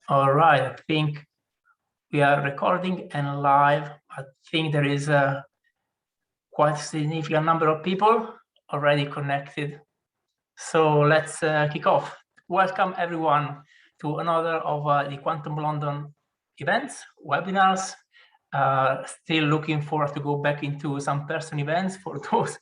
All right, I think we are recording and live. I think there is a quite significant number of people already connected. So let's kick off. Welcome everyone to another of the Quantum London events, webinars. Still looking forward to go back into some person events for those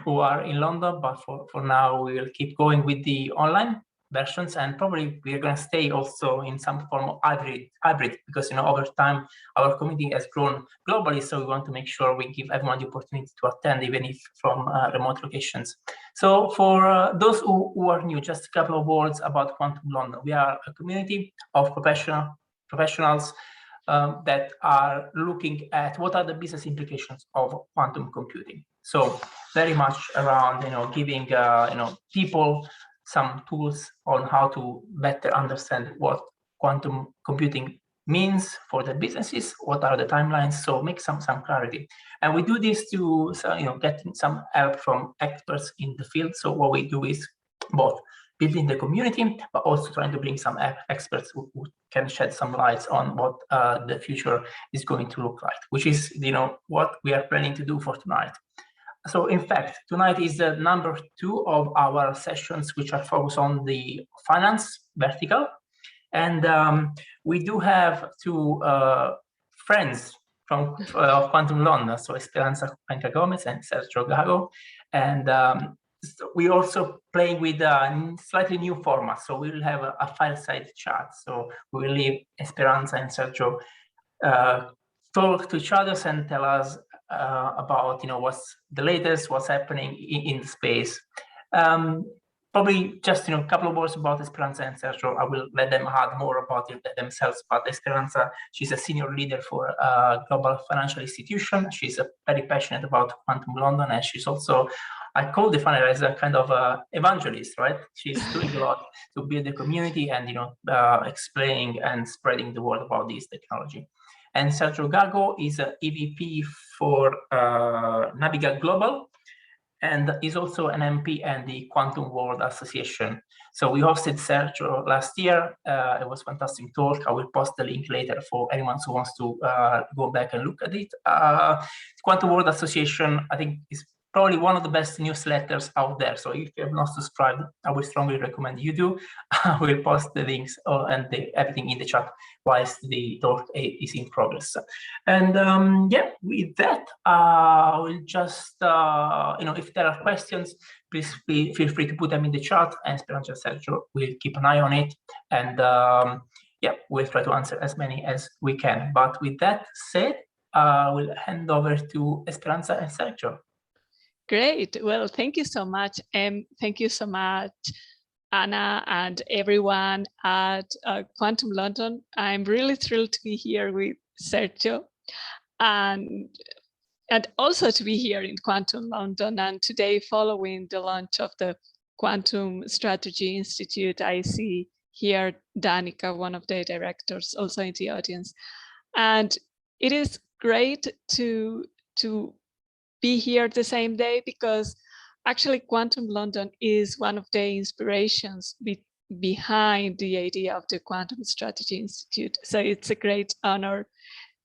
who are in London, but for now we will keep going with the online versions, and probably we are going to stay also in some form of hybrid because over time our community has grown globally, so we want to make sure we give everyone the opportunity to attend, even if from remote locations. So for those who are new, just a couple of words about Quantum London. We are a community of professionals that are looking at what are the business implications of quantum computing. So very much around giving people some tools on how to better understand what quantum computing means for the businesses, what are the timelines, so make some clarity. And we do this to get some help from experts in the field. So what we do is both building the community, but also trying to bring some experts who can shed some lights on what the future is going to look like, which is what we are planning to do for tonight. So in fact, tonight is the number 2 of our sessions, which are focused on the finance vertical. And we do have 2 friends from Quantum London, so Esperanza Cuenca-Gomez and Sergio Gago. And so we also play with a slightly new format. So we will have a fireside chat. So we will leave Esperanza and Sergio talk to each other and tell us about what's the latest, what's happening in the space. Probably just a couple of words about Esperanza and Sergio. I will let them add more about themselves. But Esperanza, she's a senior leader for a global financial institution. She's very passionate about Quantum London, and she's also, I call the founder as a kind of evangelist, right? She's doing a lot to build the community and explaining and spreading the word about this technology. And Sergio Gago is an EVP for Naviga Global, and is also an MP and the Quantum World Association. So we hosted Sergio last year. It was a fantastic talk. I will post the link later for anyone who wants to go back and look at it. Quantum World Association, I think, is probably one of the best newsletters out there. So if you have not subscribed, I would strongly recommend you do. I will post the links and everything in the chat whilst the talk is in progress. And yeah, with that, we'll just, if there are questions, please feel free to put them in the chat, and Esperanza and Sergio will keep an eye on it. And yeah, we'll try to answer as many as we can. But with that said, we'll hand over to Esperanza and Sergio. Great. Well, thank you so much. Thank you so much, Anna, and everyone at Quantum London. I'm really thrilled to be here with Sergio and also to be here in Quantum London. And today, following the launch of the Quantum Strategy Institute, I see here Danica, one of the directors, also in the audience. And it is great to be here the same day, because actually Quantum London is one of the inspirations behind the idea of the Quantum Strategy Institute. So it's a great honor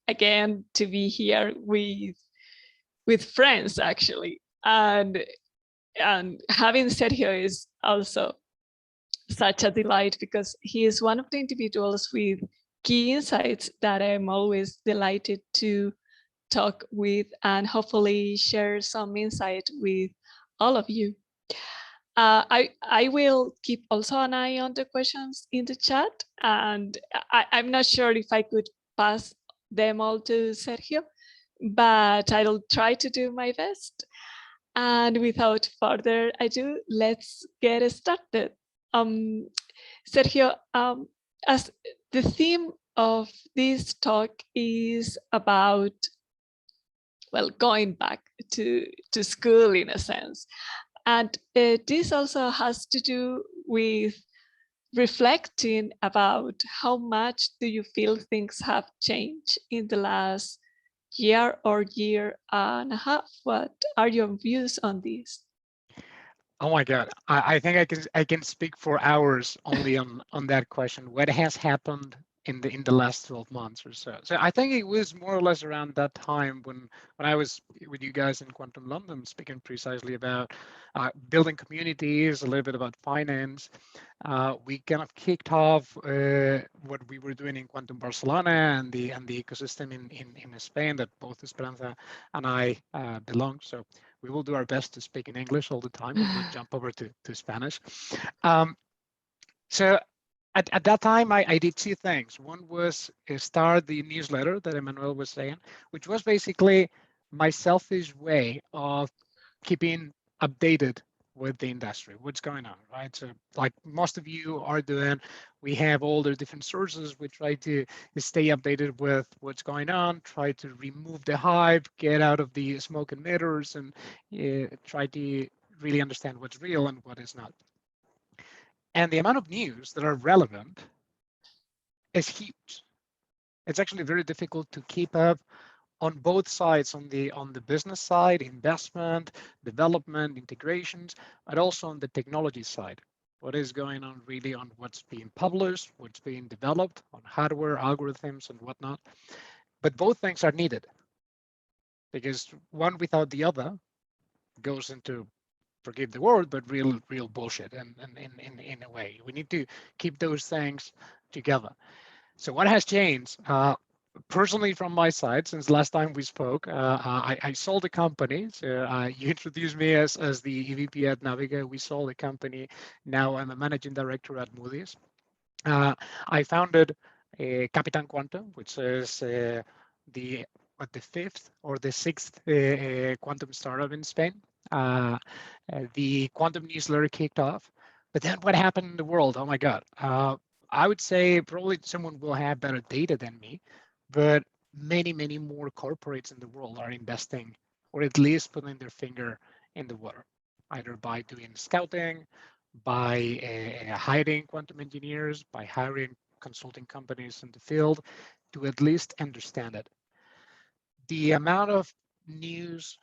again to be here with friends, actually. And having Sergio is also such a delight, because he is one of the individuals with key insights that I'm always delighted to talk with and hopefully share some insight with all of you. I will keep also an eye on the questions in the chat, and I'm not sure if I could pass them all to Sergio, but I'll try to do my best. And without further ado, let's get started. Sergio, as the theme of this talk is about, well, going back to school in a sense. And this also has to do with reflecting about how much do you feel things have changed in the last year or year and a half? What are your views on this? Oh my God, I think I can speak for hours only on that question. What has happened in the last 12 months or so. So I think it was more or less around that time when I was with you guys in Quantum London, speaking precisely about building communities, a little bit about finance. We kind of kicked off what we were doing in Quantum Barcelona and the ecosystem in Spain that both Esperanza and I belong. So we will do our best to speak in English all the time and not jump over to Spanish. So at that time, I did two things. One was start the newsletter that Emmanuel was saying, which was basically my selfish way of keeping updated with the industry, what's going on, right? So like most of you are doing, we have all the different sources. We try to stay updated with what's going on, try to remove the hype, get out of the smoke and mirrors, and try to really understand what's real and what is not. And the amount of news that are relevant is huge. It's actually very difficult to keep up on both sides, on the business side, investment, development, integrations, but also on the technology side. What is going on really on what's being published, what's being developed on hardware, algorithms, and whatnot. But both things are needed because one without the other goes into, forgive the word, but real bullshit. And in a way, we need to keep those things together. So what has changed? Personally, from my side, since last time we spoke, I sold the company. So you introduced me as the EVP at Naviga. We sold the company. Now I'm a managing director at Moody's. I founded Capitan Quantum, which is the fifth or the sixth quantum startup in Spain. The quantum newsletter kicked off, but then what happened in the world? Oh my God. I would say probably someone will have better data than me, but many more corporates in the world are investing, or at least putting their finger in the water, either by doing scouting, by hiring quantum engineers, by hiring consulting companies in the field to at least understand it. The amount of news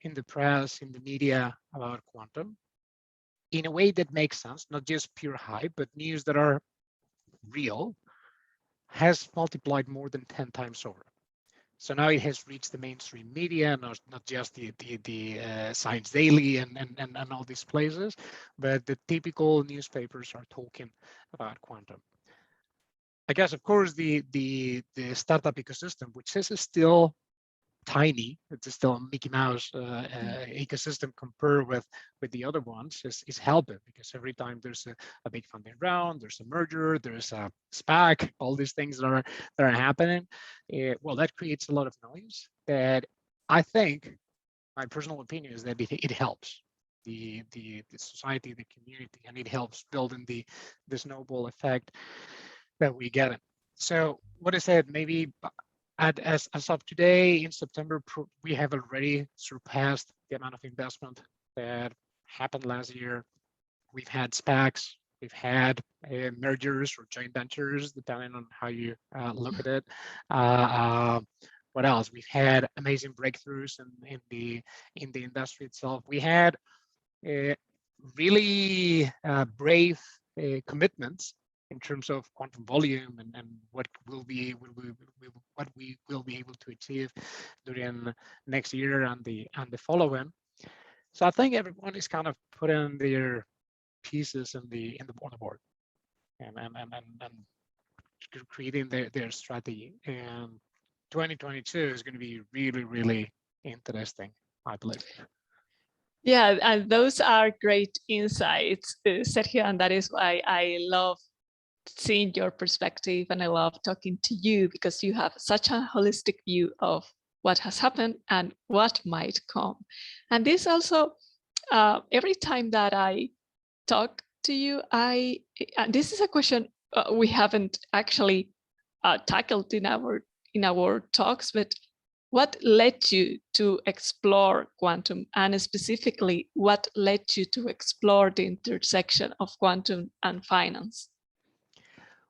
in the press, in the media about quantum, in a way that makes sense, not just pure hype, but news that are real, has multiplied more than 10 times over. So now it has reached the mainstream media, not just the Science Daily and all these places, but the typical newspapers are talking about quantum. I guess, of course, the startup ecosystem, which is still tiny, it's still a Mickey Mouse ecosystem compared with the other ones, is helping, because every time there's a big funding round, there's a merger, there's a SPAC, all these things that are happening. Well, that creates a lot of noise that I think, my personal opinion is that it helps the society, the community, and it helps building the snowball effect that we get. So what I said, maybe as of today in September, we have already surpassed the amount of investment that happened last year. We've had SPACs, we've had mergers or joint ventures, depending on how you look at it. What else? We've had amazing breakthroughs in the industry itself. We had really brave commitments in terms of quantum volume and what we will be able to achieve during next year and the following. So I think everyone is kind of putting their pieces on the board and creating their strategy. And 2022 is going to be really interesting, I believe. Yeah, and those are great insights, Sergio, and that is why I love seeing your perspective, and I love talking to you, because you have such a holistic view of what has happened and what might come. And this also, every time that I talk to you, this is a question we haven't actually tackled in our talks, but what led you to explore quantum, and specifically what led you to explore the intersection of quantum and finance?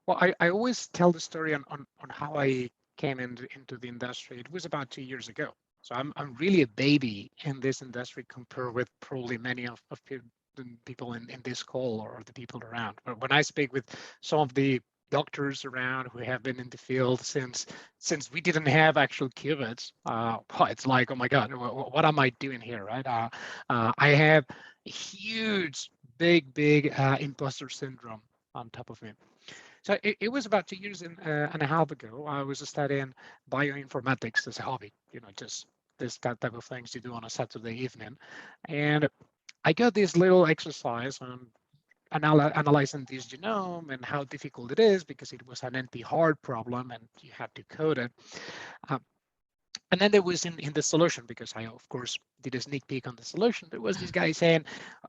Well, I always tell the story on how I came into the industry. It was about 2 years ago. So I'm really a baby in this industry compared with probably many of people in this call or the people around. But when I speak with some of the doctors around who have been in the field since we didn't have actual qubits. It's like, oh my God, what am I doing here, right? I have a huge, big imposter syndrome on top of me. So it was about 2 years and a half ago. I was studying bioinformatics as a hobby, just this type of things you do on a Saturday evening. And I got this little exercise on analyzing this genome and how difficult it is, because it was an NP-hard problem and you had to code it. And then there was in the solution, because I, of course, did a sneak peek on the solution, there was this guy saying,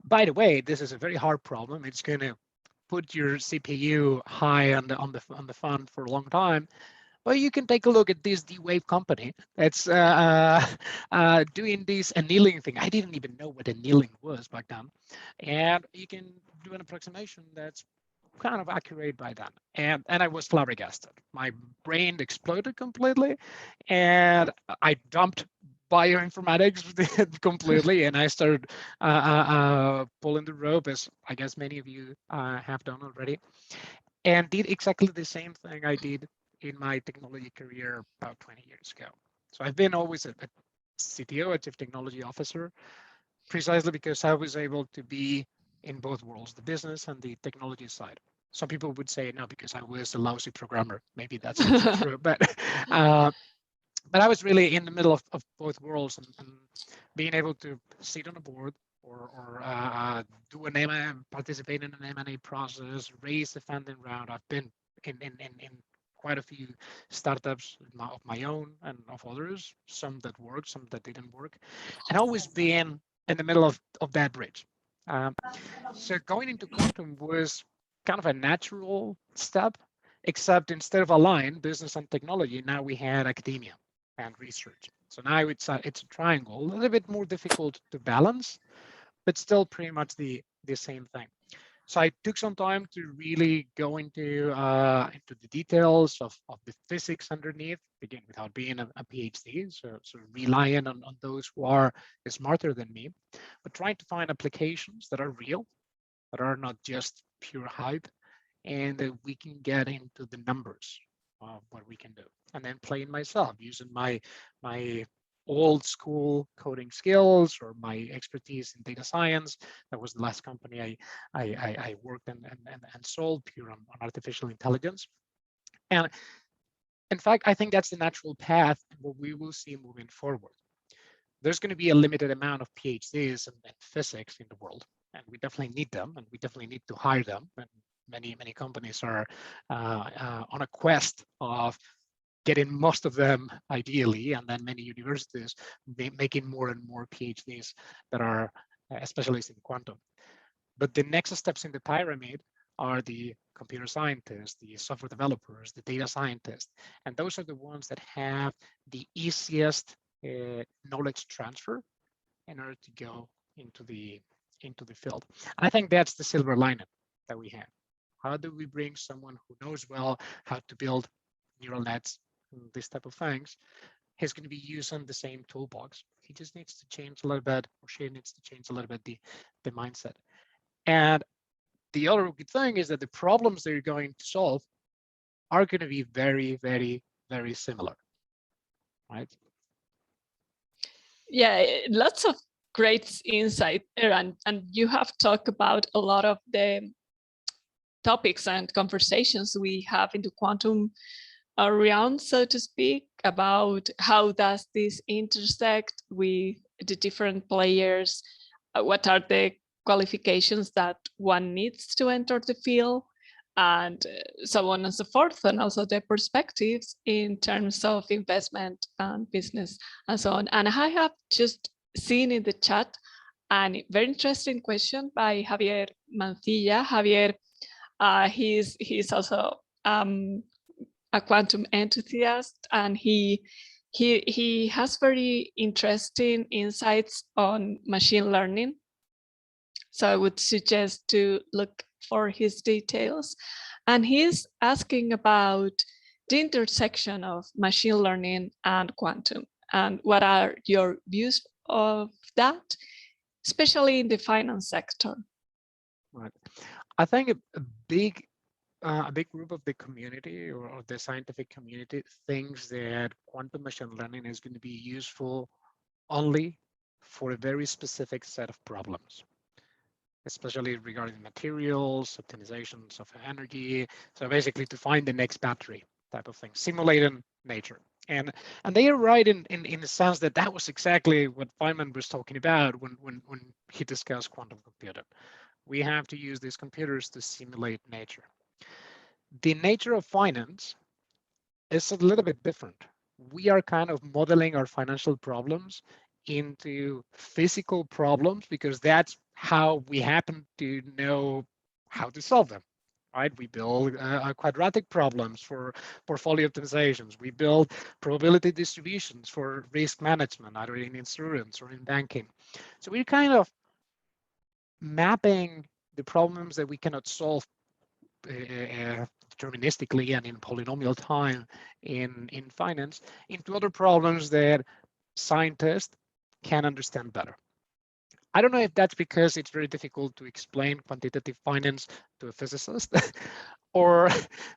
by the way, this is a very hard problem. It's going to put your CPU high on the fund for a long time. Well, you can take a look at this D-Wave company that's doing this annealing thing. I didn't even know what annealing was back then. And you can do an approximation that's kind of accurate by then. And I was flabbergasted. My brain exploded completely, and I dumped bioinformatics completely, and I started pulling the rope, as I guess many of you have done already, and did exactly the same thing I did in my technology career about 20 years ago. So I've been always a CTO, a chief technology officer, precisely because I was able to be in both worlds, the business and the technology side. Some people would say, no, because I was a lousy programmer. Maybe that's also true, but I was really in the middle of both worlds, and being able to sit on a board or do an M&A, participate in an M&A process, raise the funding round. I've been in quite a few startups of my own and of others, some that worked, some that didn't work, and always being in the middle of that bridge. So going into quantum was kind of a natural step, except instead of a line, business and technology, now we had academia and research. So now it's a triangle, a little bit more difficult to balance, but still pretty much the same thing. So I took some time to really go into the details of the physics underneath, again, without being a PhD, so relying on those who are smarter than me, but trying to find applications that are real, that are not just pure hype, and that we can get into the numbers of what we can do. And then playing myself, using my old school coding skills or my expertise in data science. That was the last company I worked and sold, pure on artificial intelligence. And in fact, I think that's the natural path what we will see moving forward. There's going to be a limited amount of PhDs in physics in the world, and we definitely need them, and we definitely need to hire them. And many companies are on a quest of getting most of them ideally, and then many universities making more and more PhDs that are specialists in quantum. But the next steps in the pyramid are the computer scientists, the software developers, the data scientists, and those are the ones that have the easiest knowledge transfer in order to go into the field. And I think that's the silver lining that we have. How do we bring someone who knows well how to build neural nets, this type of things? He's going to be using the same toolbox. He just needs to change a little bit, or she needs to change a little bit the mindset. And the other good thing is that the problems that you're going to solve are going to be very, very, very similar, right? Yeah, lots of great insight there, and you have talked about a lot of the topics and conversations we have in the quantum realm, so to speak, about how does this intersect with the different players, what are the qualifications that one needs to enter the field, and so on and so forth, and also the perspectives in terms of investment and business and so on. And I have just seen in the chat a very interesting question by Javier Mancilla. Javier, he's also a quantum enthusiast, and he has very interesting insights on machine learning. So I would suggest to look for his details. And he's asking about the intersection of machine learning and quantum, and what are your views of that, especially in the finance sector? Right. I think a big a big group of the community or the scientific community thinks that quantum machine learning is going to be useful only for a very specific set of problems, especially regarding materials, optimizations of energy. So basically to find the next battery type of thing, simulating nature. And they are right in the sense that that was exactly what Feynman was talking about when he discussed quantum computing. We have to use these computers to simulate nature. The nature of finance is a little bit different. We are kind of modeling our financial problems into physical problems because that's how we happen to know how to solve them, right? We build quadratic problems for portfolio optimizations. We build probability distributions for risk management, either in insurance or in banking. So we're kind of mapping the problems that we cannot solve deterministically and in polynomial time in finance into other problems that scientists can understand better. I don't know if that's because it's very difficult to explain quantitative finance to a physicist or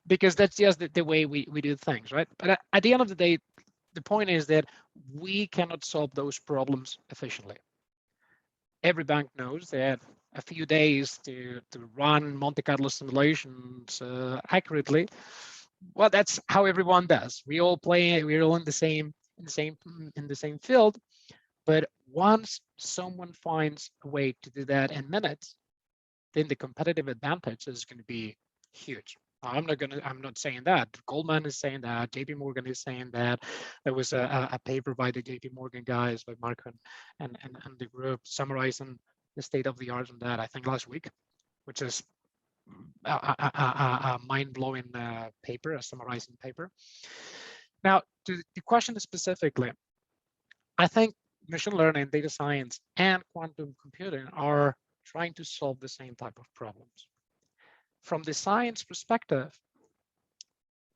because that's just the way we do things, right? But at the end of the day, the point is that we cannot solve those problems efficiently. Every bank knows that a few days to run Monte Carlo simulations accurately, well, that's how everyone does. We all play. We're all in the same field. But once someone finds a way to do that in minutes, then the competitive advantage is going to be huge. I'm not saying that. Goldman is saying that. JP Morgan is saying that. There was a paper by the JP Morgan guys, by Mark and the group, summarizing the state of the art on that, I think last week, which is a mind-blowing paper, a summarizing paper. Now, to the question specifically, I think machine learning, data science, and quantum computing are trying to solve the same type of problems. From the science perspective,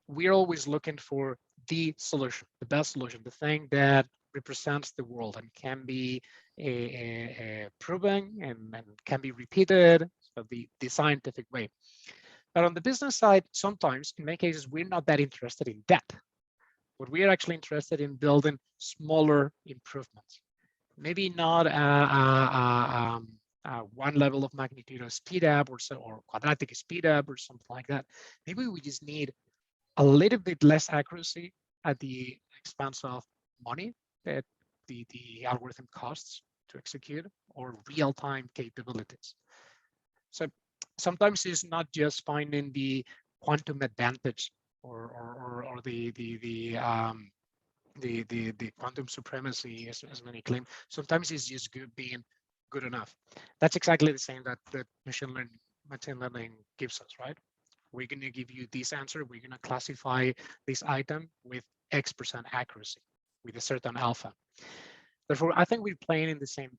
we're always looking for the solution, the best solution, the thing that represents the world and can be proven and can be repeated, so the scientific way. But on the business side, sometimes, in many cases, we're not that interested in that. What we are actually interested in building smaller improvements. Maybe not one level of magnitude of speed up or quadratic speed up or something like that. Maybe we just need a little bit less accuracy at the expense of money that the algorithm costs to execute, or real-time capabilities. So sometimes it's not just finding the quantum advantage or the quantum supremacy, as many claim. Sometimes it's just being good enough. That's exactly the same that machine learning gives us, right? We're going to give you this answer. We're going to classify this item with X% accuracy with a certain alpha. Therefore, I think we're playing in the same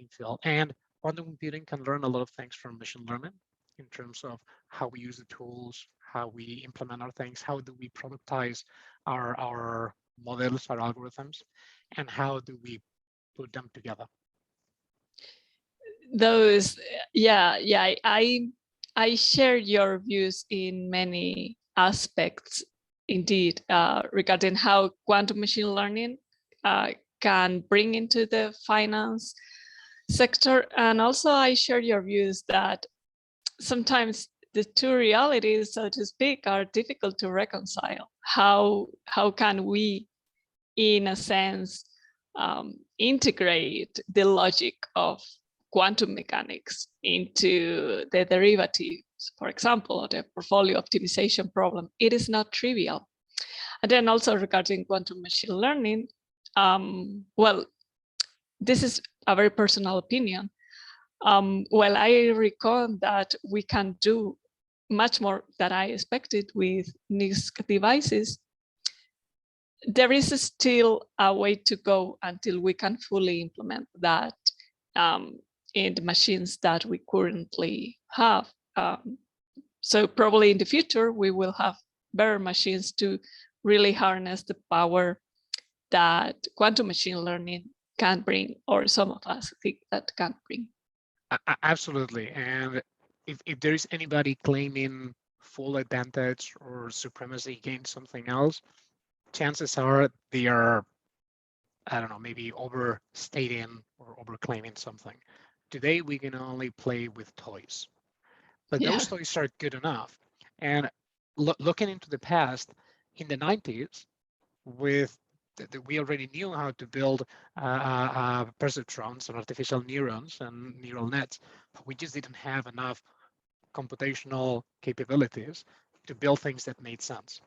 field. And quantum computing can learn a lot of things from machine learning in terms of how we use the tools, how we implement our things, how do we productize our models, our algorithms, and how do we put them together. Those, yeah, I share your views in many aspects, indeed, regarding how quantum machine learning can bring into the finance sector. And also I share your views that sometimes the two realities, so to speak, are difficult to reconcile. How can we, in a sense, integrate the logic of quantum mechanics into the derivatives, for example, the portfolio optimization problem? It is not trivial. And then also regarding quantum machine learning, well, this is a very personal opinion. Well, I reckon that we can do much more than I expected with NISC devices. There is still a way to go until we can fully implement that in the machines that we currently have. So probably in the future, we will have better machines to really harness the power that quantum machine learning can bring, or some of us think that can bring. Absolutely. And if there is anybody claiming full advantage or supremacy against something else, chances are they are, I don't know, maybe overstating or overclaiming something. Today, we can only play with toys, but those toys are good enough. And looking into the past, in the 90s, with we already knew how to build perceptrons and artificial neurons and neural nets, but we just didn't have enough computational capabilities to build things that made sense.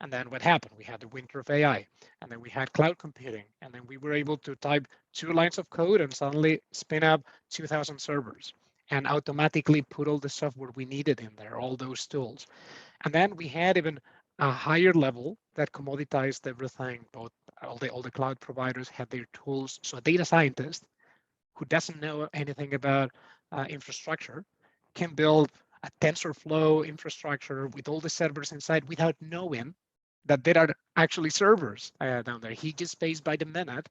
And then what happened? We had the winter of AI, and then we had cloud computing, and then we were able to type 2 lines of code and suddenly spin up 2,000 servers and automatically put all the software we needed in there, all those tools. And then we had even a higher level that commoditized everything. Both all the cloud providers had their tools. So a data scientist who doesn't know anything about infrastructure can build a TensorFlow infrastructure with all the servers inside without knowing that there are actually servers down there. He just pays by the minute,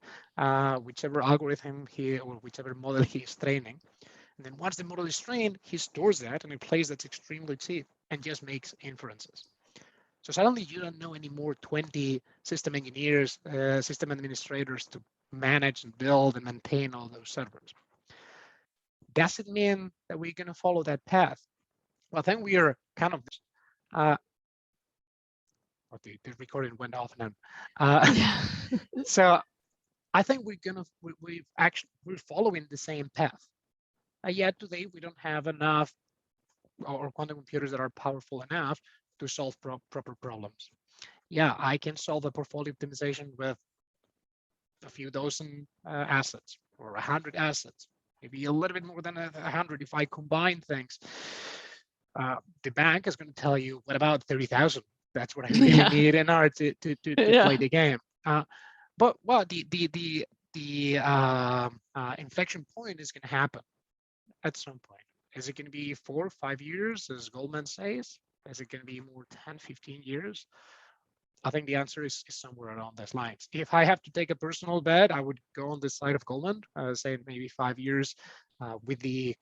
whichever algorithm or whichever model he is training. And then once the model is trained, he stores that in a place that's extremely cheap and just makes inferences. So suddenly you don't know anymore 20 system engineers, system administrators to manage and build and maintain all those servers. Does it mean that we're going to follow that path? Well, I think we are kind of, the recording went off and on. So I think we're following the same path. Yet today we don't have enough or quantum computers that are powerful enough to solve proper problems. Yeah, I can solve a portfolio optimization with a few dozen assets or 100 assets, maybe a little bit more than 100 if I combine things. The bank is going to tell you, what about 30,000? That's what I really need in order to play the game. But well, the inflection point is going to happen at some point. Is it going to be 4 or 5 years, as Goldman says? Is it going to be more 10, 15 years? I think the answer is somewhere around those lines. If I have to take a personal bet, I would go on the side of Goldman, say maybe 5 years, with the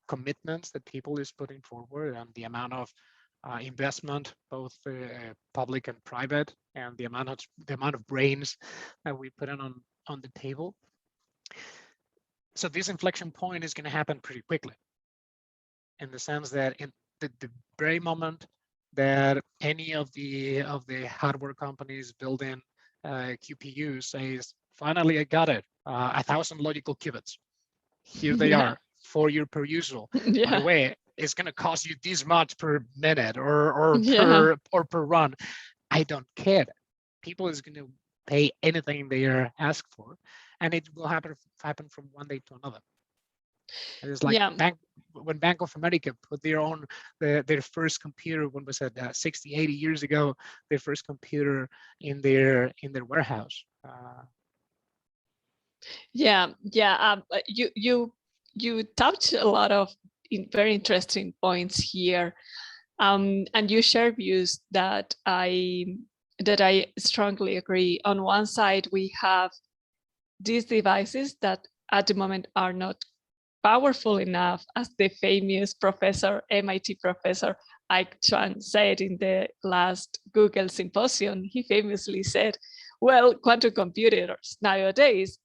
commitments that people is putting forward and the amount of investment, both public and private, and the amount of brains that we put on the table. So this inflection point is going to happen pretty quickly, in the sense that in the very moment that any of the hardware companies building QPUs says, finally I got it, 1,000 logical qubits, here they are, for your perusal. By the way, it's going to cost you this much per minute or per run. I don't care. People is going to pay anything they are asked for, and it will happen from one day to another. It's like when Bank of America put their first computer, when was it, 60, 80 years ago, their first computer in their warehouse. You touched a lot of very interesting points here, and you share views that I strongly agree. On one side, we have these devices that at the moment are not powerful enough, as the famous MIT professor Ike Chuang said in the last Google symposium. He famously said, well, quantum computers nowadays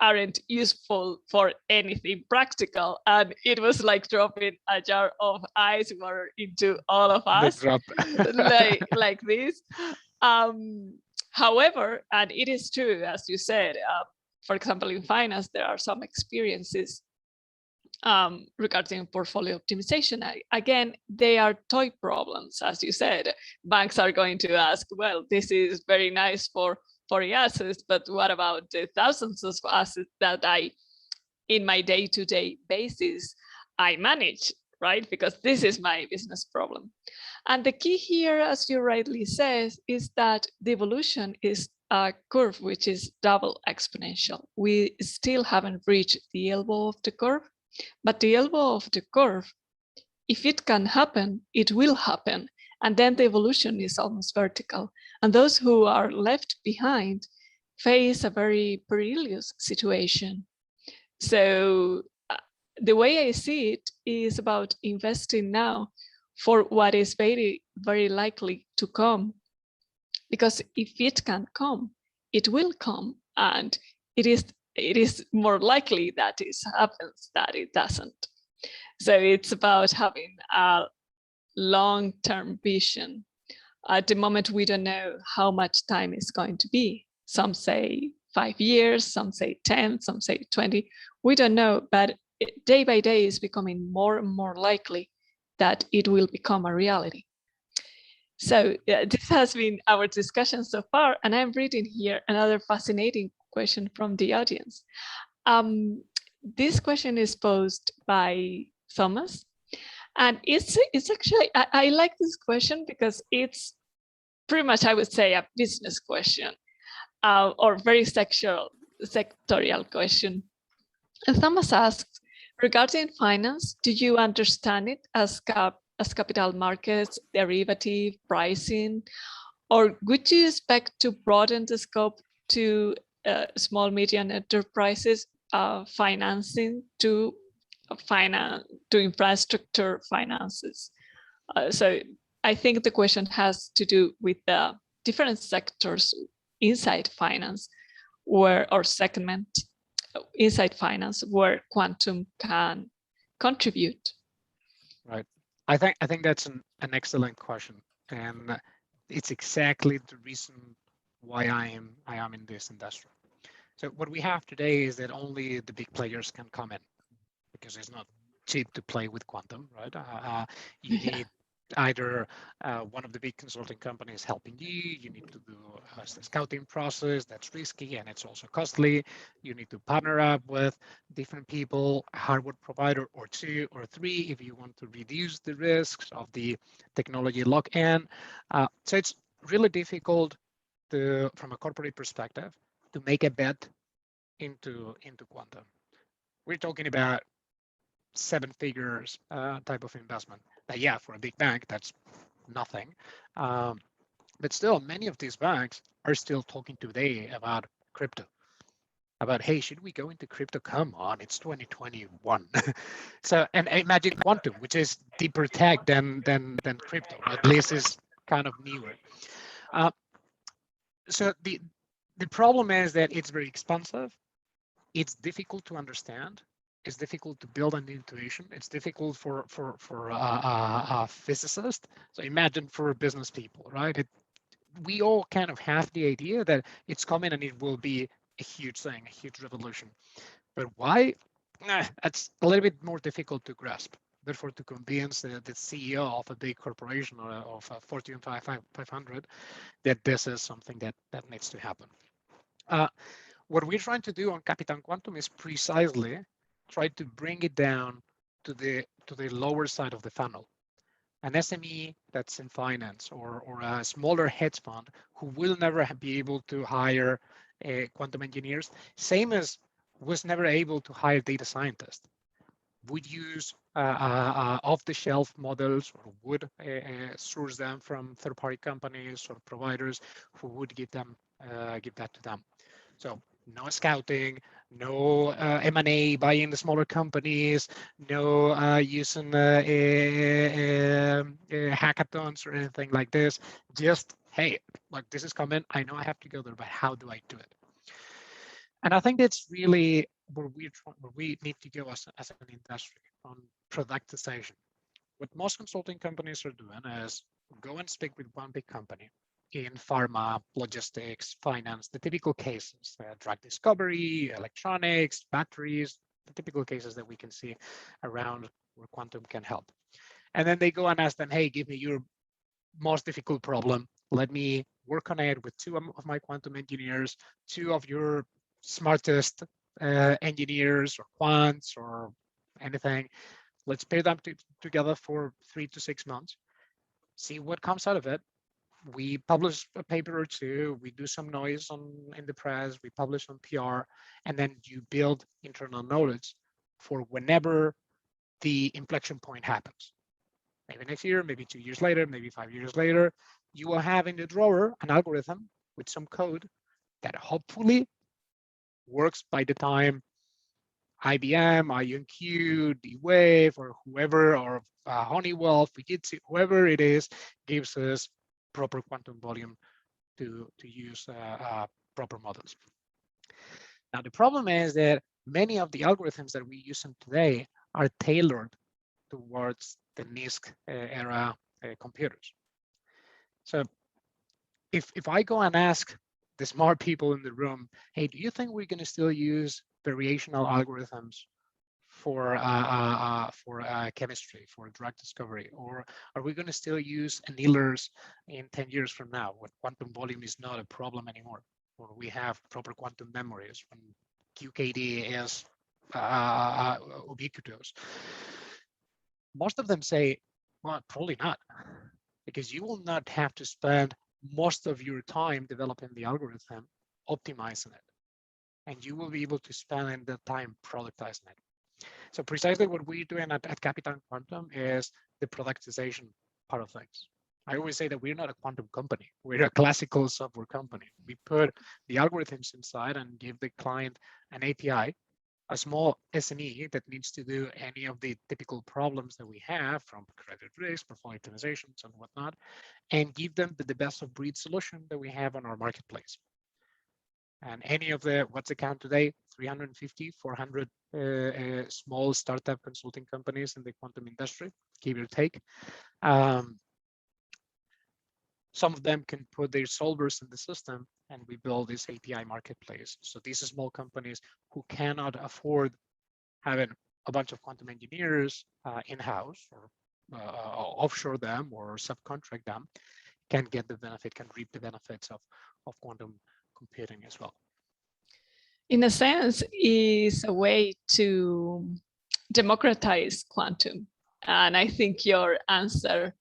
aren't useful for anything practical. And it was like dropping a jar of ice water into all of us, like this. However, and it is true, as you said, for example, in finance, there are some experiences regarding portfolio optimization. Again, they are toy problems, as you said. Banks are going to ask, well, this is very nice for assets, but what about the thousands of assets that in my day-to-day basis, I manage, right? Because this is my business problem. And the key here, as you rightly says, is that the evolution is a curve which is double exponential. We still haven't reached the elbow of the curve, but the elbow of the curve, if it can happen, it will happen. And then the evolution is almost vertical. And those who are left behind face a very perilous situation. So the way I see it is about investing now for what is very, very likely to come. Because if it can come, it will come, and it is more likely that it happens than it doesn't. So it's about having a long-term vision. At the moment, we don't know how much time is going to be. Some say 5 years, some say 10, some say 20. We don't know, but day by day is becoming more and more likely that it will become a reality. So this has been our discussion so far, and I'm reading here another fascinating question from the audience. This question is posed by Thomas, and it's actually, I like this question because it's pretty much, I would say, a business question, or very sectorial question. And Thomas asks, regarding finance, do you understand it as capital markets, derivative, pricing, or would you expect to broaden the scope to small, medium enterprises, financing to infrastructure finances? So I think the question has to do with the different sectors inside finance, or segment inside finance where quantum can contribute. Right. I think that's an excellent question, and it's exactly the reason why I am in this industry. So what we have today is that only the big players can come in, because it's not cheap to play with quantum, right? You need either one of the big consulting companies helping you need to do a scouting process that's risky and it's also costly. You need to partner up with different people, a hardware provider or 2 or 3 if you want to reduce the risks of the technology lock-in. So it's really difficult from a corporate perspective to make a bet into quantum. We're talking about 7 figures type of investment. But yeah, for a big bank, that's nothing. But still, many of these banks are still talking today about crypto. About, hey, should we go into crypto? Come on, it's 2021. So, and imagine quantum, which is deeper tech than crypto. At least is kind of newer. So the problem is that it's very expensive. It's difficult to understand. It's difficult to build an intuition. It's difficult for a physicist. So imagine for business people, right? We all kind of have the idea that it's coming and it will be a huge thing, a huge revolution. But why? It's a little bit more difficult to grasp. Therefore, to convince the CEO of a big corporation or of a Fortune 500 that this is something that needs to happen. What we're trying to do on Capitan Quantum is precisely try to bring it down to the lower side of the funnel. An SME that's in finance or a smaller hedge fund who will never be able to hire quantum engineers, same as was never able to hire data scientists, would use off-the-shelf models or would source them from third-party companies or providers who would give that to them. So no scouting, no M&A, buying the smaller companies, no using hackathons or anything like this. Just, hey, like this is coming. I know I have to go there, but how do I do it? And I think that's really where we need to go as an industry on productization. What most consulting companies are doing is go and speak with one big company in pharma, logistics, finance, the typical cases, drug discovery, electronics, batteries, the typical cases that we can see around where quantum can help. And then they go and ask them, hey, give me your most difficult problem. Let me work on it with 2 of my quantum engineers, 2 of your smartest engineers or quants or anything. Let's pair them together for 3 to 6 months, see what comes out of it. We publish a paper or 2, we do some noise in the press, we publish on PR, and then you build internal knowledge for whenever the inflection point happens. Maybe next year, maybe 2 years later, maybe 5 years later, you will have in the drawer an algorithm with some code that hopefully works by the time IBM, IonQ, D-Wave, or whoever, or Honeywell, Fujitsu, whoever it is, gives us proper quantum volume to use proper models. Now, the problem is that many of the algorithms that we use today are tailored towards the NISQ era computers. So if I go and ask the smart people in the room, hey, do you think we're going to still use variational algorithms for chemistry, for drug discovery, or are we going to still use annealers in 10 years from now when quantum volume is not a problem anymore, or we have proper quantum memories when QKD is ubiquitous? Most of them say, well, probably not, because you will not have to spend most of your time developing the algorithm, optimizing it, and you will be able to spend the time productizing it. So precisely what we're doing at Capitan Quantum is the productization part of things. I always say that we're not a quantum company. We're a classical software company. We put the algorithms inside and give the client an API, a small SME that needs to do any of the typical problems that we have, from credit risk, portfolio optimizations, and whatnot, and give them the best of breed solution that we have on our marketplace. And any of the, what's the count today, 350, 400 small startup consulting companies in the quantum industry, give or take. Some of them can put their solvers in the system, and we build this API marketplace. So these are small companies who cannot afford having a bunch of quantum engineers in-house, or offshore them or subcontract them, can get the benefit, can reap the benefits of quantum computing as well. In a sense, is a way to democratize quantum. And I think your answer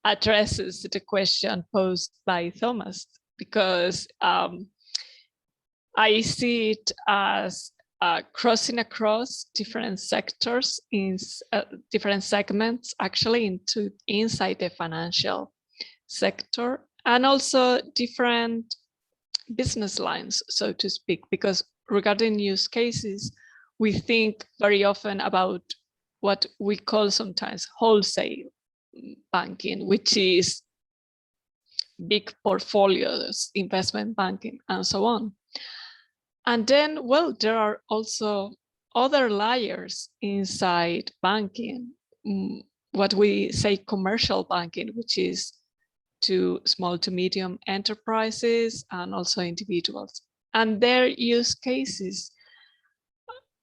addresses the question posed by Thomas, because I see it as crossing across different sectors in different segments, actually inside the financial sector, and also different business lines, so to speak, because regarding use cases, we think very often about what we call sometimes wholesale banking, which is big portfolios, investment banking, and so on. And then, well, there are also other layers inside banking, what we say commercial banking, which is to small to medium enterprises and also individuals. And their use cases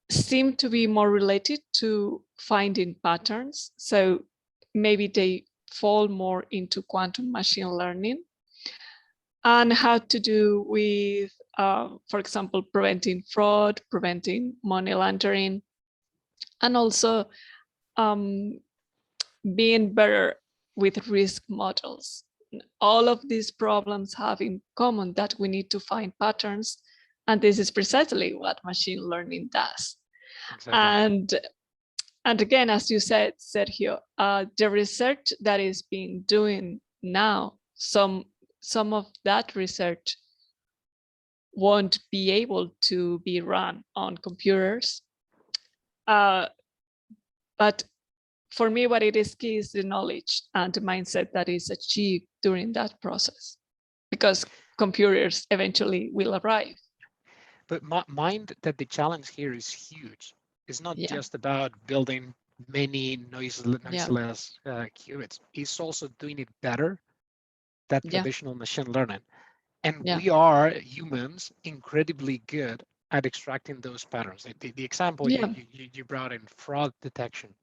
seem to be more related to finding patterns. So maybe they fall more into quantum machine learning and have to do with, for example, preventing fraud, preventing money laundering, and also being better with risk models. All of these problems have in common that we need to find patterns, and this is precisely what machine learning does. Exactly. And again, as you said, Sergio, the research that is being doing now, some of that research won't be able to be run on computers, but for me, what it is key is the knowledge and the mindset that is achieved during that process, because computers eventually will arrive. But mind that the challenge here is huge. It's not just about building many noiseless qubits. It's also doing it better than traditional machine learning. And we are humans incredibly good at extracting those patterns. The example you brought in, fraud detection.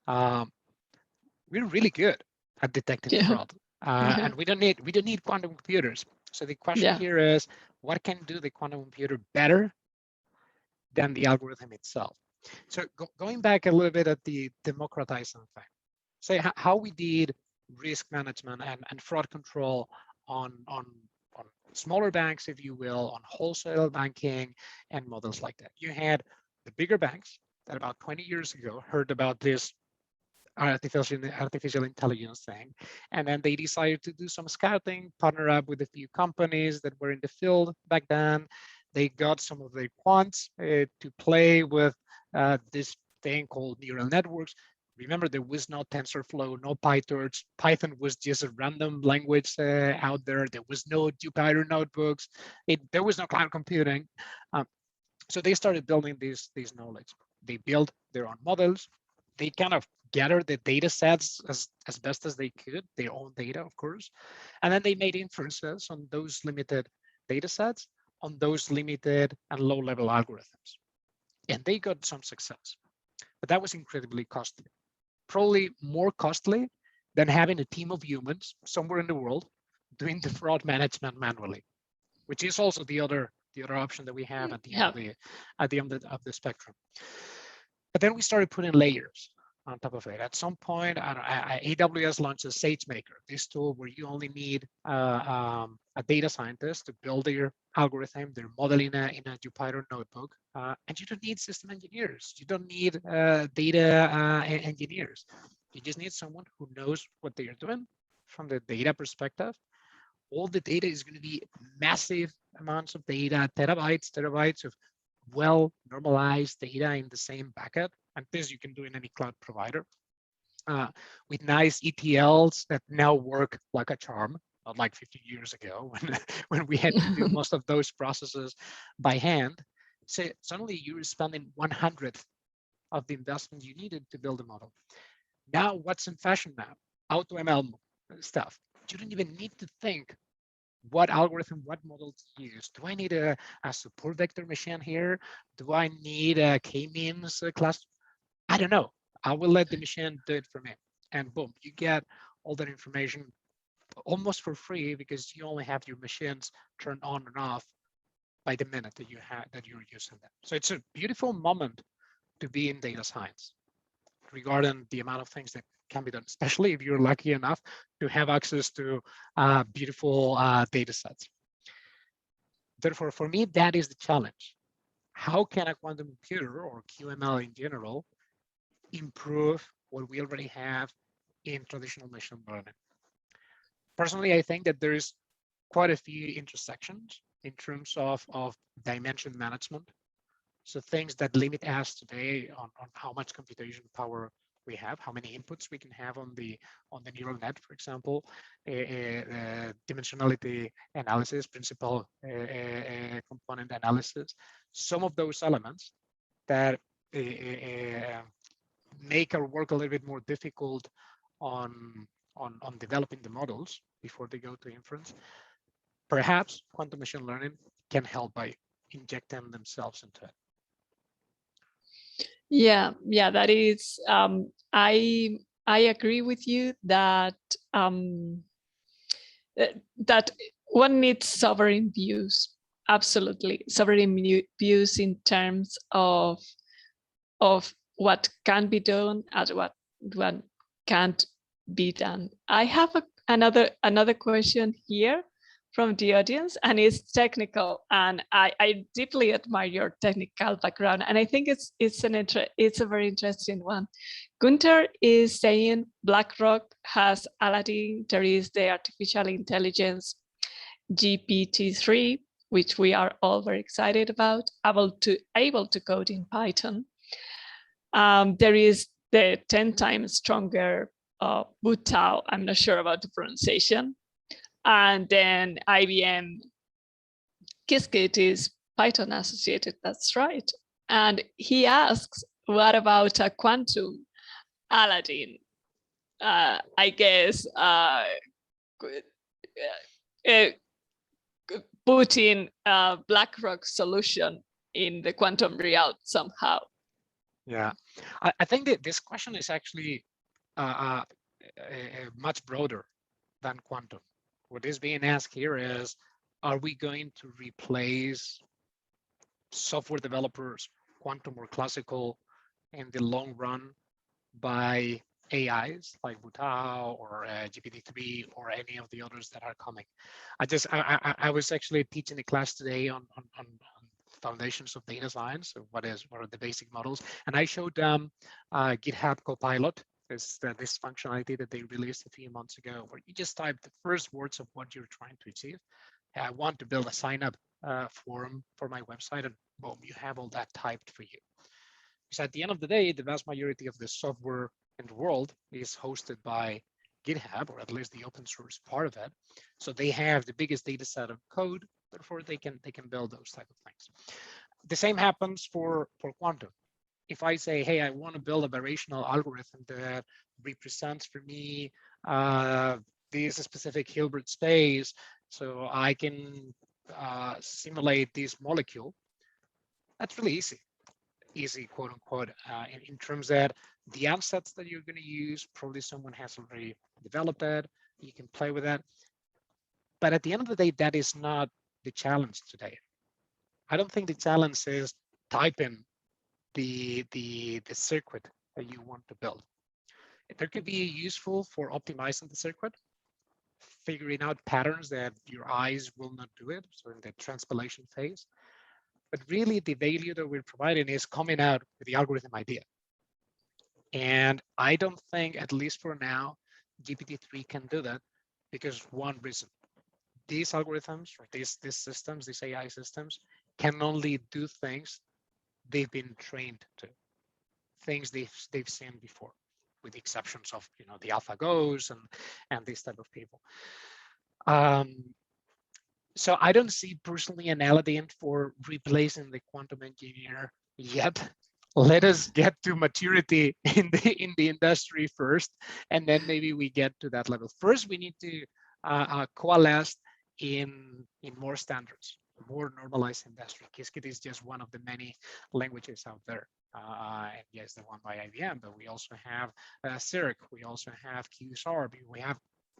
We're really good at detecting fraud, and we don't need quantum computers. So the question here is, what can do the quantum computer better than the algorithm itself? So going back a little bit at the democratizing thing, say how we did risk management and fraud control on smaller banks, if you will, on wholesale banking and models like that. You had the bigger banks that about 20 years ago heard about this artificial intelligence thing, and then they decided to do some scouting, partner up with a few companies that were in the field back then. They got some of their quants to play with this thing called neural networks. Remember, there was no TensorFlow, no PyTorch. Python was just a random language out there. There was no Jupyter notebooks. There was no cloud computing. So they started building these knowledge. They built their own models. They kind of gathered the data sets as best as they could, their own data, of course. And then they made inferences on those limited data sets, on those limited and low-level algorithms. And they got some success. But that was incredibly costly. Probably more costly than having a team of humans somewhere in the world doing the fraud management manually, which is also the other option that we have at the end of the spectrum. But then we started putting layers on top of it. At some point, AWS launched a SageMaker, this tool where you only need a data scientist to build their algorithm, their model in a Jupyter notebook, and you don't need system engineers. You don't need data engineers. You just need someone who knows what they are doing from the data perspective. All the data is going to be massive amounts of data, terabytes of well-normalized data in the same bucket. And this you can do in any cloud provider with nice ETLs that now work like a charm, not like 50 years ago when we had to do most of those processes by hand. So suddenly you're spending 1/100th of the investment you needed to build a model. Now, what's in fashion now? AutoML stuff. You don't even need to think what algorithm, what model to use. Do I need a support vector machine here? Do I need a k-means class? I don't know. I will let the machine do it for me. And boom, you get all that information almost for free because you only have your machines turned on and off by the minute that you're using them. So it's a beautiful moment to be in data science regarding the amount of things that can be done, especially if you're lucky enough to have access to beautiful data sets. Therefore, for me, that is the challenge. How can a quantum computer or QML in general improve what we already have in traditional machine learning? Personally, I think that there is quite a few intersections in terms of dimension management. So things that limit us today on how much computation power we have, how many inputs we can have on the neural net, for example, dimensionality analysis, principal component analysis. Some of those elements that make our work a little bit more difficult on developing the models before they go to inference. Perhaps quantum machine learning can help by injecting themselves into it. Yeah, that is. I agree with you that that one needs sovereign views. Absolutely, sovereign views in terms of what can be done and what can't be done. I have another question here from the audience, and it's technical, and I deeply admire your technical background, and I think it's a very interesting one. Gunther is saying BlackRock has Aladdin. There is the artificial intelligence GPT-3, which we are all very excited about, able to code in Python. There is the 10 times stronger Butao. I'm not sure about the pronunciation. And then IBM Qiskit is Python associated, that's right. And he asks, what about a quantum Aladdin? I guess putting BlackRock solution in the quantum realm somehow. Yeah, I think that this question is actually much broader than quantum. What is being asked here is, are we going to replace software developers, quantum or classical, in the long run by AIs like Butao or GPT-3 or any of the others that are coming? I was actually teaching a class today on foundations of data science. So what are the basic models? And I showed them GitHub Copilot. This functionality that they released a few months ago, where you just type the first words of what you're trying to achieve. I want to build a sign up form for my website, and boom, you have all that typed for you. Because at the end of the day, the vast majority of the software in the world is hosted by GitHub, or at least the open source part of it. So they have the biggest data set of code, therefore they can build those type of things. The same happens for quantum. If I say, hey, I want to build a variational algorithm that represents for me this specific Hilbert space, so I can simulate this molecule, that's really easy, quote unquote, in terms that the assets that you're going to use, probably someone has already developed that, you can play with that. But at the end of the day, that is not the challenge today. I don't think the challenge is typing the circuit that you want to build. There could be useful for optimizing the circuit, figuring out patterns that your eyes will not do it, so in the transpilation phase. But really the value that we're providing is coming out with the algorithm idea. And I don't think, at least for now, GPT-3 can do that because one reason. These algorithms or these systems, these AI systems, can only do things they've been trained to, things they've seen before, with the exceptions of the AlphaGos and these type of people. So I don't see personally an elegant for replacing the quantum engineer yet. Let us get to maturity in the industry first, and then maybe we get to that level. First, we need to coalesce in more standards, more normalized industry. Qiskit is just one of the many languages out there. And yes, the one by IBM, but we also have Circ, we also have QSR, we have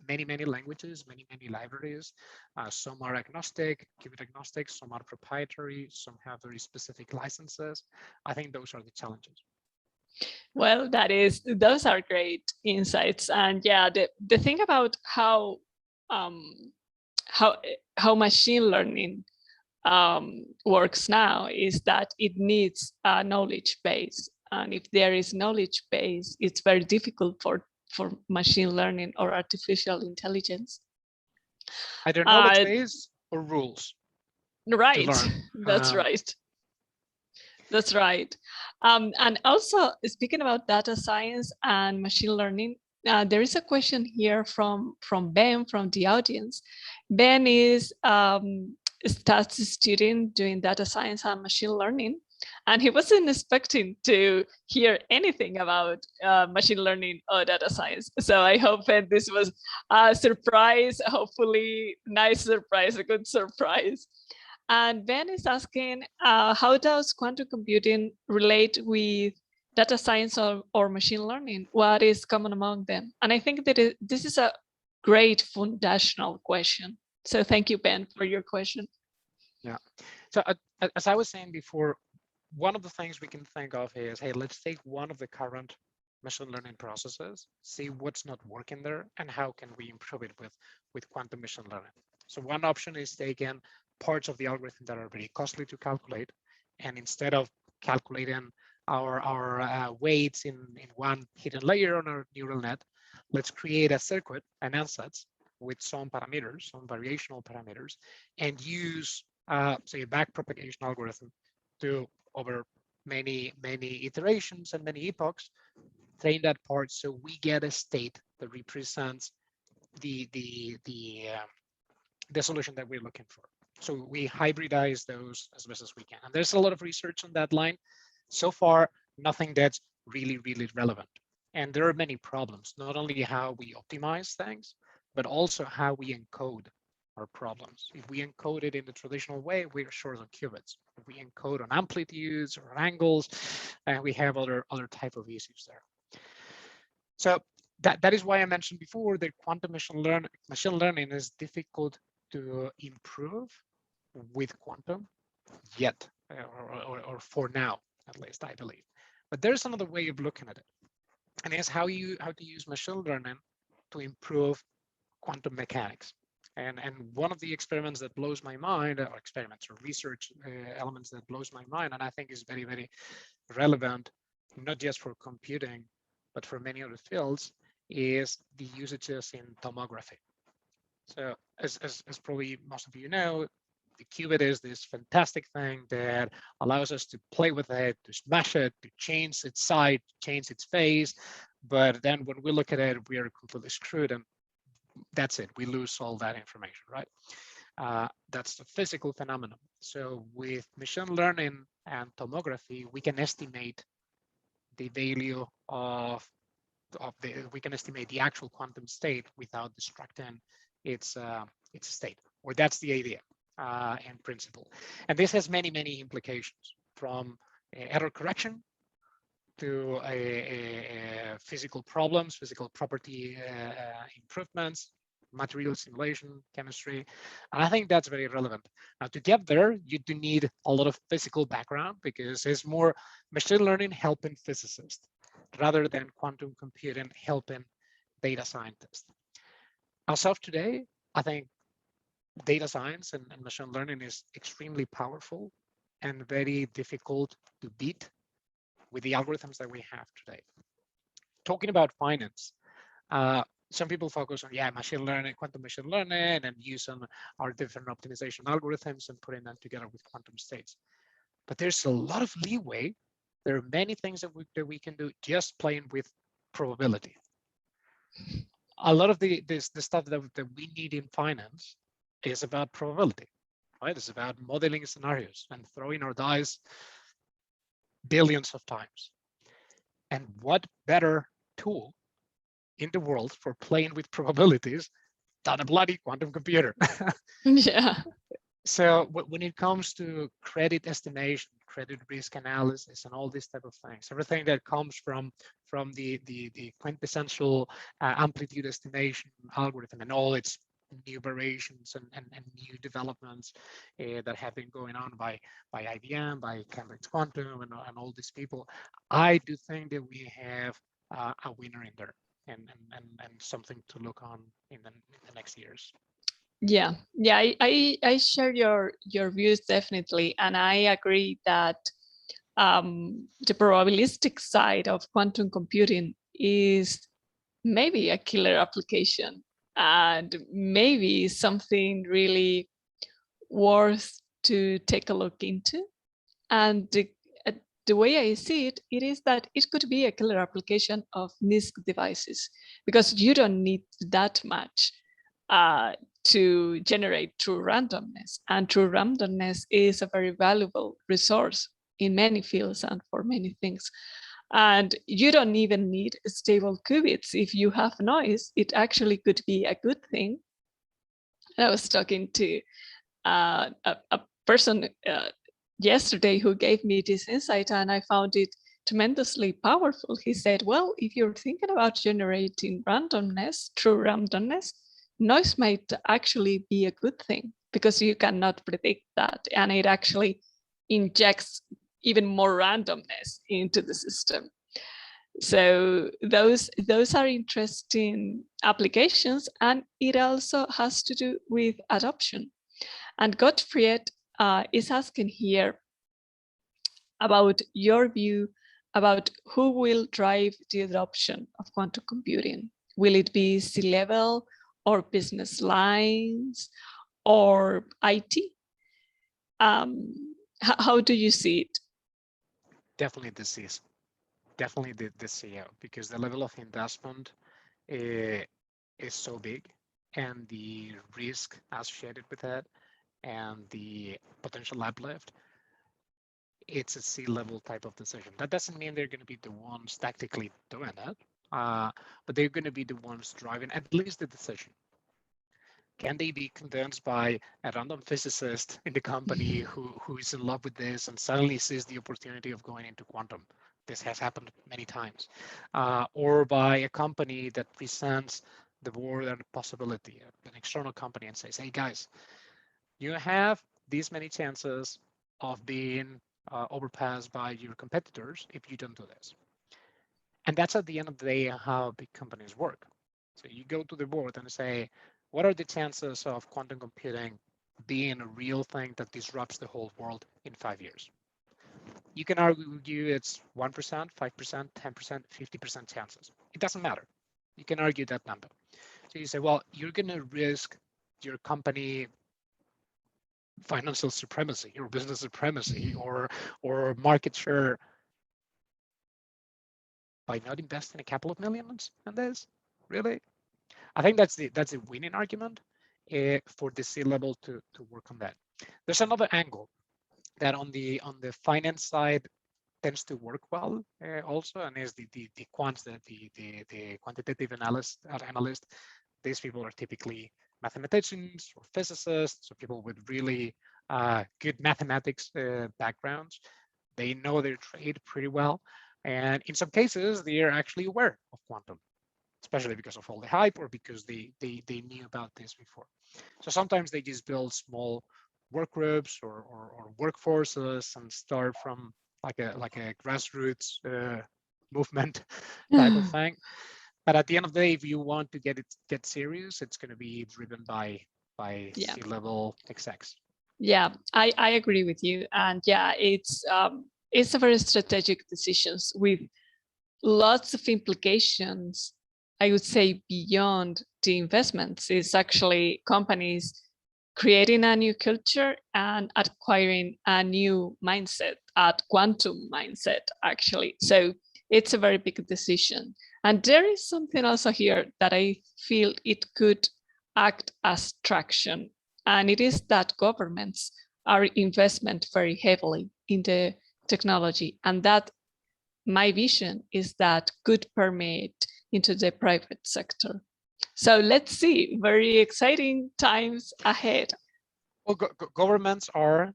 many languages, many libraries. Some are agnostic, qubit agnostic, some are proprietary, some have very specific licenses. I think those are the challenges. Well, those are great insights. And yeah, the thing about how machine learning works now is that it needs a knowledge base. And if there is knowledge base, it's very difficult for machine learning or artificial intelligence. Either knowledge base or rules. Right, that's right. That's right. And also, speaking about data science and machine learning, there is a question here from Ben from the audience. Ben is a stats student doing data science and machine learning, and he wasn't expecting to hear anything about machine learning or data science. So I hope that this was a surprise, hopefully nice surprise, a good surprise. And Ben is asking, how does quantum computing relate with data science or machine learning? What is common among them? And I think that this is a great foundational question. So thank you, Ben, for your question. Yeah. So as I was saying before, one of the things we can think of is, hey, let's take one of the current machine learning processes, see what's not working there, and how can we improve it with quantum machine learning. So one option is taking parts of the algorithm that are very costly to calculate, and instead of calculating our weights in one hidden layer on our neural net, let's create a circuit, an ansatz, with some parameters, some variational parameters, and use say a backpropagation algorithm to, over many iterations and many epochs, train that part so we get a state that represents the solution that we're looking for. So we hybridize those as best as we can. And there's a lot of research on that line. So far, nothing that's really relevant. And there are many problems, not only how we optimize things, but also how we encode our problems. If we encode it in the traditional way, we're short on qubits. If we encode on amplitudes or angles, and we have other type of issues there. So that is why I mentioned before that quantum machine learning is difficult to improve with quantum yet, or for now, at least, I believe. But there's another way of looking at it, and it's how to use machine learning to improve quantum mechanics. And one of the experiments that blows my mind, or experiments or research elements that blows my mind, and I think is very relevant, not just for computing, but for many other fields, is the usages in tomography. So as probably most of you know, the qubit is this fantastic thing that allows us to play with it, to smash it, to change its side, change its phase. But then when we look at it, we are completely screwed, and that's it. We lose all that information, right? That's the physical phenomenon. So with machine learning and tomography, we can estimate the value of we can estimate the actual quantum state without distracting its state, or that's the idea in principle. And this has many implications, from error correction to physical problems, physical property improvements, material simulation, chemistry. And I think that's very relevant. Now, to get there, you do need a lot of physical background, because it's more machine learning helping physicists rather than quantum computing helping data scientists. As of today, I think data science and machine learning is extremely powerful and very difficult to beat with the algorithms that we have today. Talking about finance, some people focus on, machine learning, quantum machine learning, and use our different optimization algorithms and putting them together with quantum states. But there's a lot of leeway. There are many things that we can do just playing with probability. A lot of the stuff that we need in finance is about probability, right? It's about modeling scenarios and throwing our dice billions of times. And what better tool in the world for playing with probabilities than a bloody quantum computer? Yeah. So when it comes to credit estimation, credit risk analysis, and all these type of things, everything that comes from the quintessential amplitude estimation algorithm and all its new variations and new developments that have been going on by IBM, by Cambridge Quantum, and all these people, I do think that we have a winner in there, and something to look on in the next years. Yeah, I share your views definitely, and I agree that the probabilistic side of quantum computing is maybe a killer application, and maybe something really worth to take a look into. And the way I see it, it is that it could be a killer application of NISQ devices, because you don't need that much to generate true randomness. And true randomness is a very valuable resource in many fields and for many things. And you don't even need stable qubits. If you have noise, it actually could be a good thing. I was talking to a person yesterday who gave me this insight, and I found it tremendously powerful. He said, well, if you're thinking about generating randomness, true randomness, noise might actually be a good thing, because you cannot predict that, and it actually injects even more randomness into the system. So those are interesting applications, and it also has to do with adoption. And Gottfried is asking here about your view about who will drive the adoption of quantum computing. Will it be C-level or business lines or IT? How do you see it? Definitely the CIS, definitely the CEO, because the level of investment is so big, and the risk associated with that, and the potential uplift, it's a C-level type of decision. That doesn't mean they're going to be the ones tactically doing it, but they're going to be the ones driving at least the decision. Can they be convinced by a random physicist in the company who is in love with this and suddenly sees the opportunity of going into quantum? This has happened many times. Or by a company that presents the board and possibility, an external company, and says, hey guys, you have these many chances of being overpassed by your competitors if you don't do this. And that's at the end of the day how big companies work. So you go to the board and say, what are the chances of quantum computing being a real thing that disrupts the whole world in 5 years? You can argue it's 1%, 5%, 10%, 50% chances. It doesn't matter. You can argue that number. So you say, well, you're going to risk your company financial supremacy or business supremacy or market share by not investing a couple of millions in this? Really? I think that's a winning argument for the C-level to work on that. There's another angle that on the finance side tends to work well also, and is the quants, the quantitative analyst. These people are typically mathematicians or physicists, so people with really good mathematics backgrounds. They know their trade pretty well, and in some cases they are actually aware of quantum, especially because of all the hype or because they knew about this before. So sometimes they just build small work groups or workforces and start from like a grassroots movement type of thing. But at the end of the day, if you want to get serious, it's going to be driven by C-level execs. Yeah, I agree with you, and yeah, it's a very strategic decisions with lots of implications. I would say beyond the investments, it's actually companies creating a new culture and acquiring a new mindset, a quantum mindset, actually. So it's a very big decision. And there is something also here that I feel it could act as traction. And it is that governments are investment very heavily in the technology. And that my vision is that could permeate into the private sector. So let's see, very exciting times ahead. Well, governments are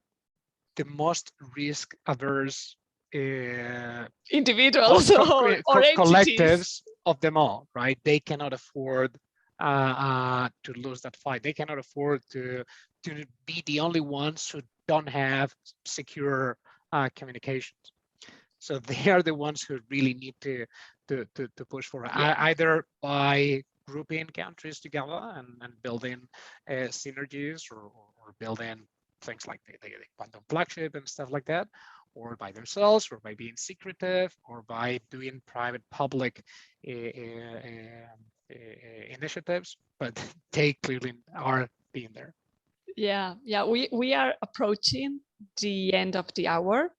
the most risk averse individuals or collectives of them all, right? They cannot afford to lose that fight. They cannot afford to be the only ones who don't have secure communications. So they are the ones who really need to push forward, either by grouping countries together and building synergies or building things like the quantum flagship and stuff like that, or by themselves, or by being secretive, or by doing private-public initiatives. But they clearly are being there. Yeah, we are approaching the end of the hour.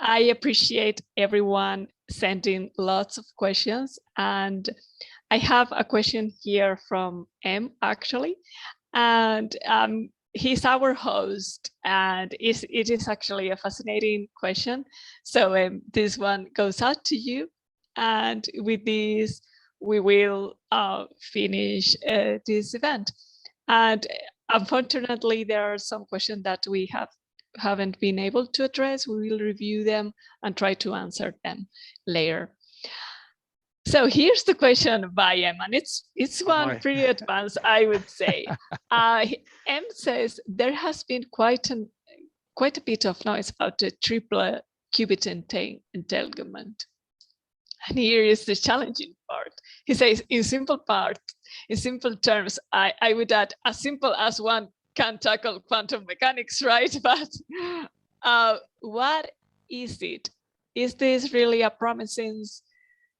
I appreciate everyone sending lots of questions, and I have a question here from M actually, and he's our host, and it is actually a fascinating question. So this one goes out to you, and with this we will finish this event. And unfortunately, there are some questions that we haven't been able to address. We will review them and try to answer them later. So here's the question by M, and it's one pretty advanced, I would say. M says there has been quite a bit of noise about the triple qubit entanglement. And here is the challenging part. He says, in simple terms, I would add as simple as one can tackle quantum mechanics, right? But what is it? Is this really a promising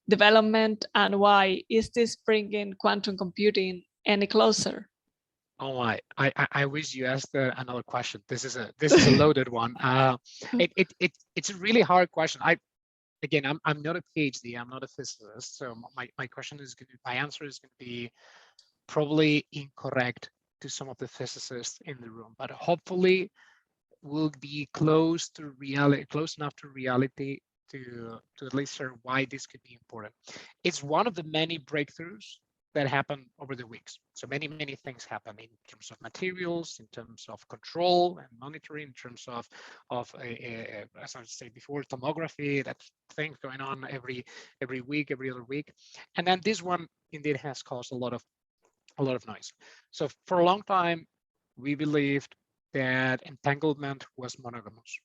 development, and why is this bringing quantum computing any closer? Oh my! I wish you asked another question. This is a loaded one. It's a really hard question. I'm not a PhD. I'm not a physicist, so my answer is going to be probably incorrect to some of the physicists in the room, but hopefully will be close enough to reality to at least share why this could be important. It's one of the many breakthroughs that happen over the weeks. So many things happen in terms of materials, in terms of control and monitoring, in terms of as I said before, tomography. That's things going on every week, every other week, and then this one indeed has caused a lot of noise. So for a long time, we believed that entanglement was monogamous.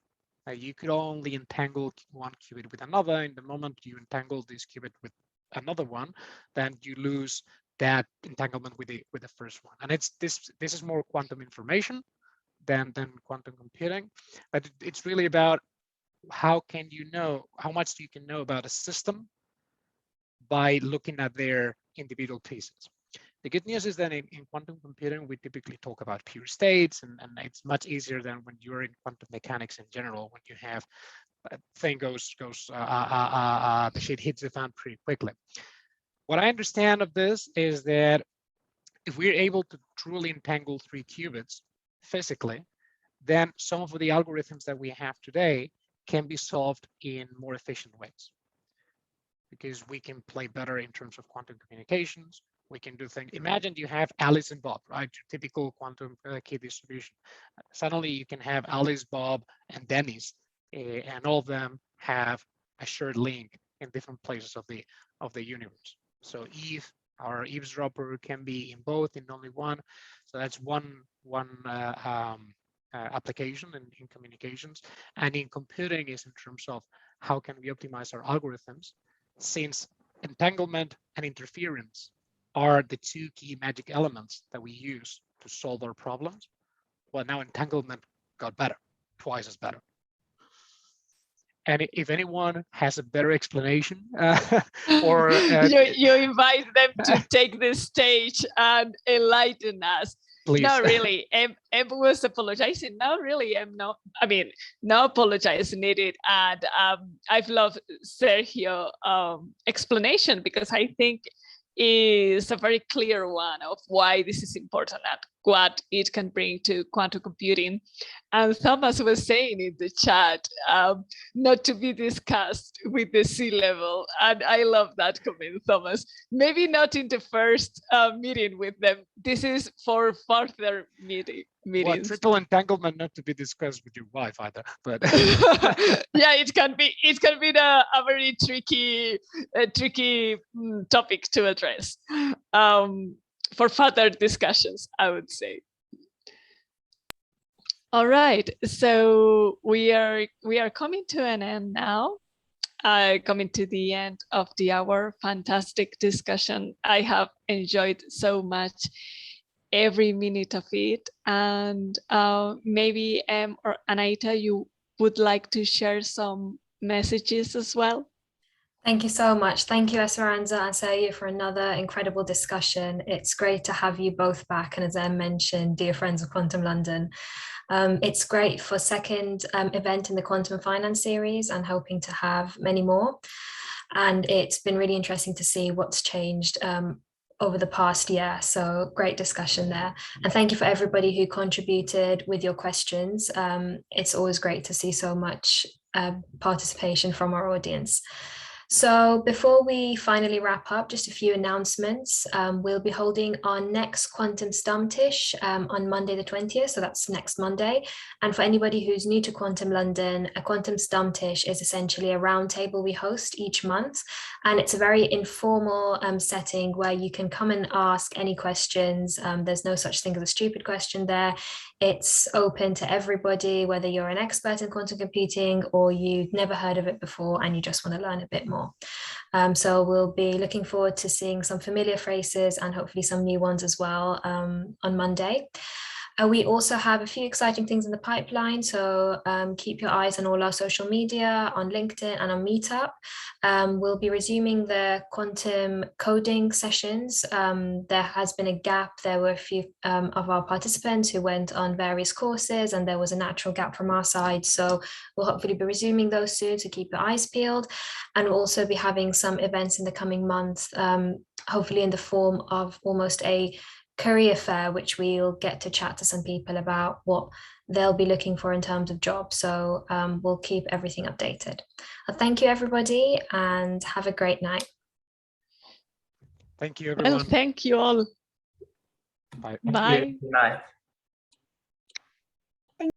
You could only entangle one qubit with another. In the moment you entangle this qubit with another one, then you lose that entanglement with the first one. And this is more quantum information than quantum computing, but it's really about how much you can know about a system by looking at their individual pieces. The good news is that in quantum computing, we typically talk about pure states, and it's much easier than when you're in quantum mechanics in general, when you have thing goes the shit hits the fan pretty quickly. What I understand of this is that if we're able to truly entangle 3 qubits physically, then some of the algorithms that we have today can be solved in more efficient ways, because we can play better in terms of quantum communications. We can do things. Imagine you have Alice and Bob, right? Your typical quantum key distribution. Suddenly you can have Alice, Bob, and Dennis, and all of them have a shared link in different places of the universe. So Eve, our eavesdropper, can be in both, in only one. So that's one application in communications. And in computing is in terms of how can we optimize our algorithms, since entanglement and interference are the 2 key magic elements that we use to solve our problems. Well, now entanglement got better, twice as better. And if anyone has a better explanation, or you invite them to take the stage and enlighten us. Please. No, really, Em was apologizing. No, really, no apologize needed. And I've loved Sergio explanation, because I think is a very clear one of why this is important and what it can bring to quantum computing. And Thomas was saying in the chat, not to be discussed with the C-level. And I love that comment, Thomas. Maybe not in the first meeting with them. This is for further meetings. Well, triple entanglement not to be discussed with your wife either, but yeah, it can be a very tricky topic to address for further discussions, I would say. All right, so we are coming to an end now. Coming to the end of the hour. Fantastic discussion. I have enjoyed so much every minute of it. And maybe or Anita, you would like to share some messages as well? Thank you so much. Thank you, Esperanza and Sergio, for another incredible discussion. It's great to have you both back. And as Em mentioned, dear friends of Quantum London, it's great for second event in the Quantum Finance series and hoping to have many more. And it's been really interesting to see what's changed over the past year. So great discussion there. And thank you for everybody who contributed with your questions. It's always great to see so much participation from our audience. So before we finally wrap up, just a few announcements. We'll be holding our next Quantum Stammtisch on Monday the 20th, so that's next Monday. And for anybody who's new to Quantum London, a Quantum Stammtisch is essentially a roundtable we host each month. And it's a very informal setting where you can come and ask any questions. There's no such thing as a stupid question there. It's open to everybody, whether you're an expert in quantum computing or you've never heard of it before and you just want to learn a bit more. So we'll be looking forward to seeing some familiar phrases and hopefully some new ones as well on Monday. We also have a few exciting things in the pipeline, so keep your eyes on all our social media, on LinkedIn and on Meetup. We'll be resuming the quantum coding sessions. There has been a gap. There were a few of our participants who went on various courses and there was a natural gap from our side. So we'll hopefully be resuming those soon, so keep your eyes peeled. And we'll also be having some events in the coming months, hopefully in the form of almost a career fair, which we'll get to chat to some people about what they'll be looking for in terms of jobs. So we'll keep everything updated. Thank you, everybody, and have a great night. Thank you, everyone. Well, thank you all. Bye. Bye. Good night.